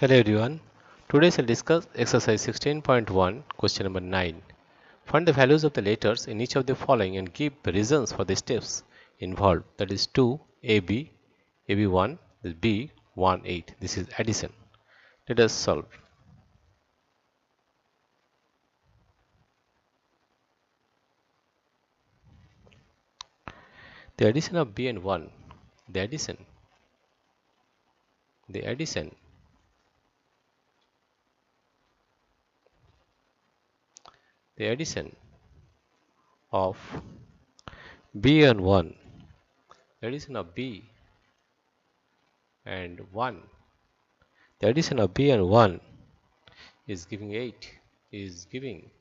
Hello everyone. Today we'll discuss exercise 16.1 question number 9. Find the values of the letters in each of the following and give reasons for the steps involved. That is 2, AB, AB1, this B, 1, 8. This is addition. Let us solve. The addition of B and 1. The addition. The addition. The addition of B and 1. The addition of B and 1. The addition of B and 1 is giving 8. Is giving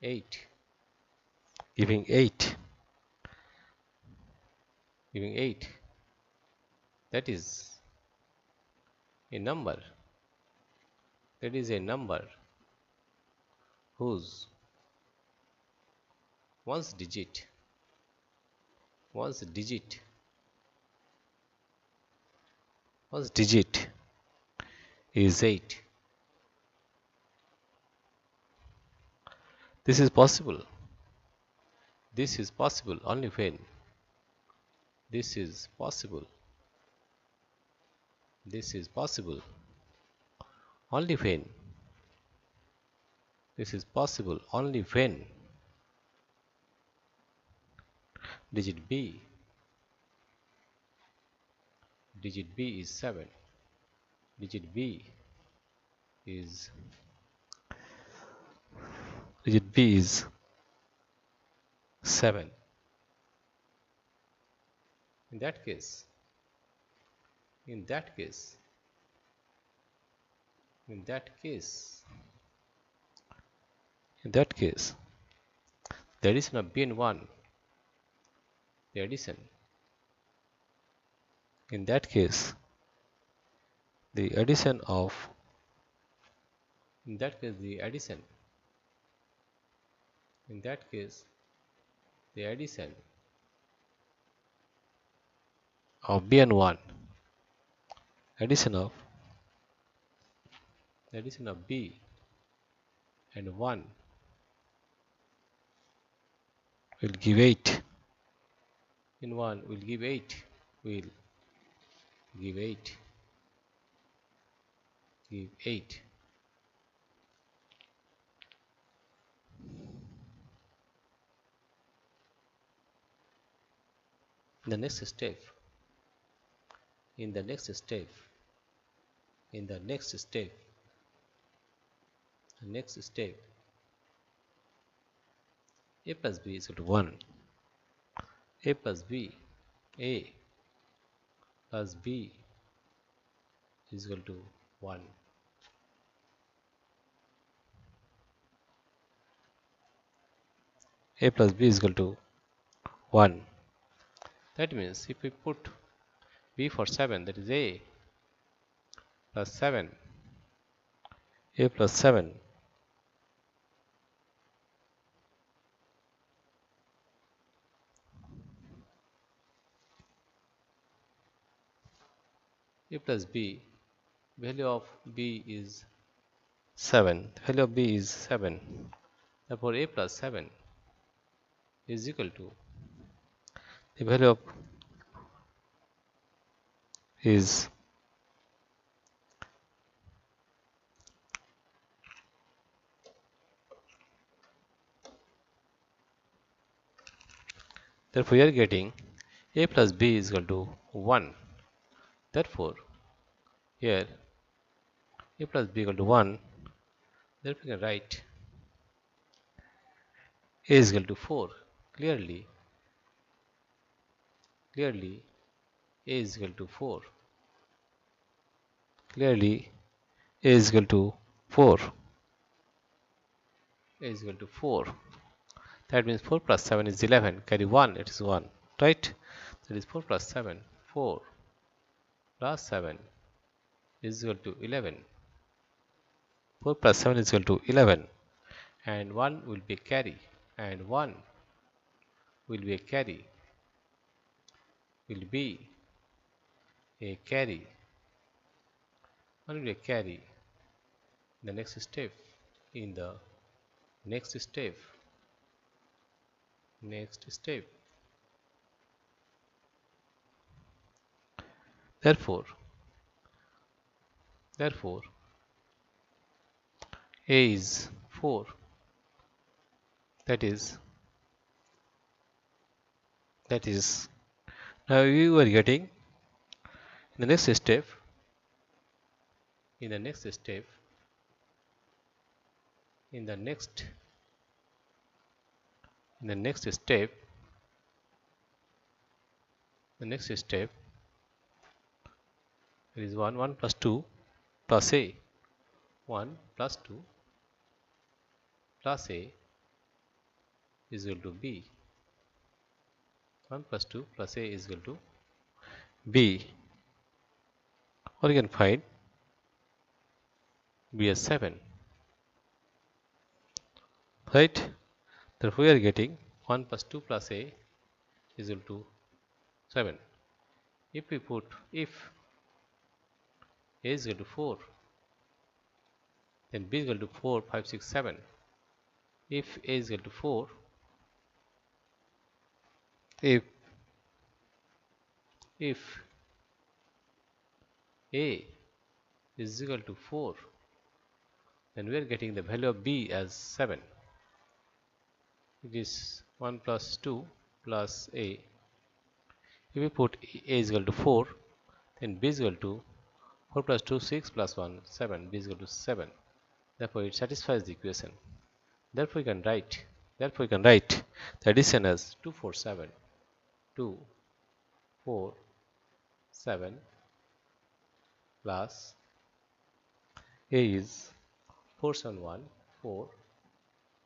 8. Giving 8. Giving 8. That is a number. That is a number whose one's digit is 8. This is possible. This is possible only when this is possible. This is possible only when this is possible only when digit B is 7. Digit B is 7. In that case, the addition of B and 1, the addition, in that case, the addition of, in that case, the addition of B and 1, addition of B and 1 will give 8. In 1 will give 8. Will give 8. Give 8. In the next step, A plus B is equal to 1. A plus B is equal to 1. A plus B is equal to 1. That means if we put B for 7, that is A plus 7. A plus 7 A plus B, value of B is 7. The value of B is 7. Therefore, A plus 7 is equal to the value of is therefore we are getting A plus B is equal to 1. Therefore, here A plus B equal to 1. Therefore, we can write A is equal to 4. Clearly A is equal to 4. Clearly A is equal to 4. A is equal to 4. That means 4 plus 7 is 11. Carry 1, it is 1. Right? That is 4 plus 7. 4 plus 7 is equal to 11. 4 plus 7 is equal to 11. And 1 will be a carry. And 1 will be a carry. Will be a carry. What will be a carry? The next step. In the next step. Next step. Therefore, A is 4. That is now you are getting the next step. In the next step, in the next step, there is 1 plus 2 plus a. 1 plus 2 plus a is equal to b. 1 plus 2 plus a is equal to b. Or you can find b as 7. Right? Therefore, we are getting 1 plus 2 plus a is equal to 7. If we put if a is equal to 4, then b is equal to 4, 5, 6, 7. If a is equal to 4, if a is equal to 4, then we are getting the value of b as 7. It is 1 plus 2 plus a. If we put a is equal to 4, then b is equal to 4 plus 2, 6 plus 1, 7. B is equal to 7. Therefore, it satisfies the equation. Therefore, we can write the addition as 2, 4, 7. 2, 4, 7 plus a is 4, 7, 1, 4,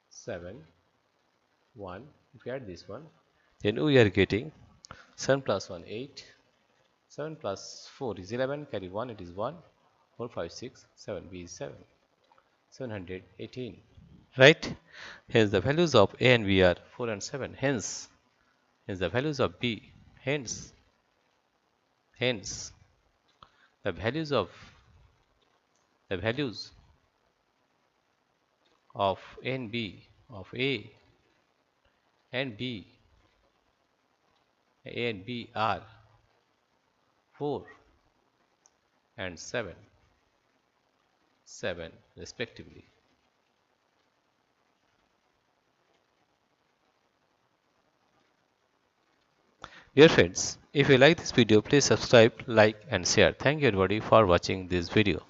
7, 1. If we add this one, then we are getting 7 plus 1, 8. 7 plus 4 is 11. Carry 1, it is 1. 4, 5, 6, 7. B is 7. 718. Right? Hence the values of a and b are 4 and 7. Hence the values of b. Hence the values of a and b, of a and b are 4 and 7 respectively. Dear friends, if you like this video, please subscribe, like and share. Thank you everybody for watching this video.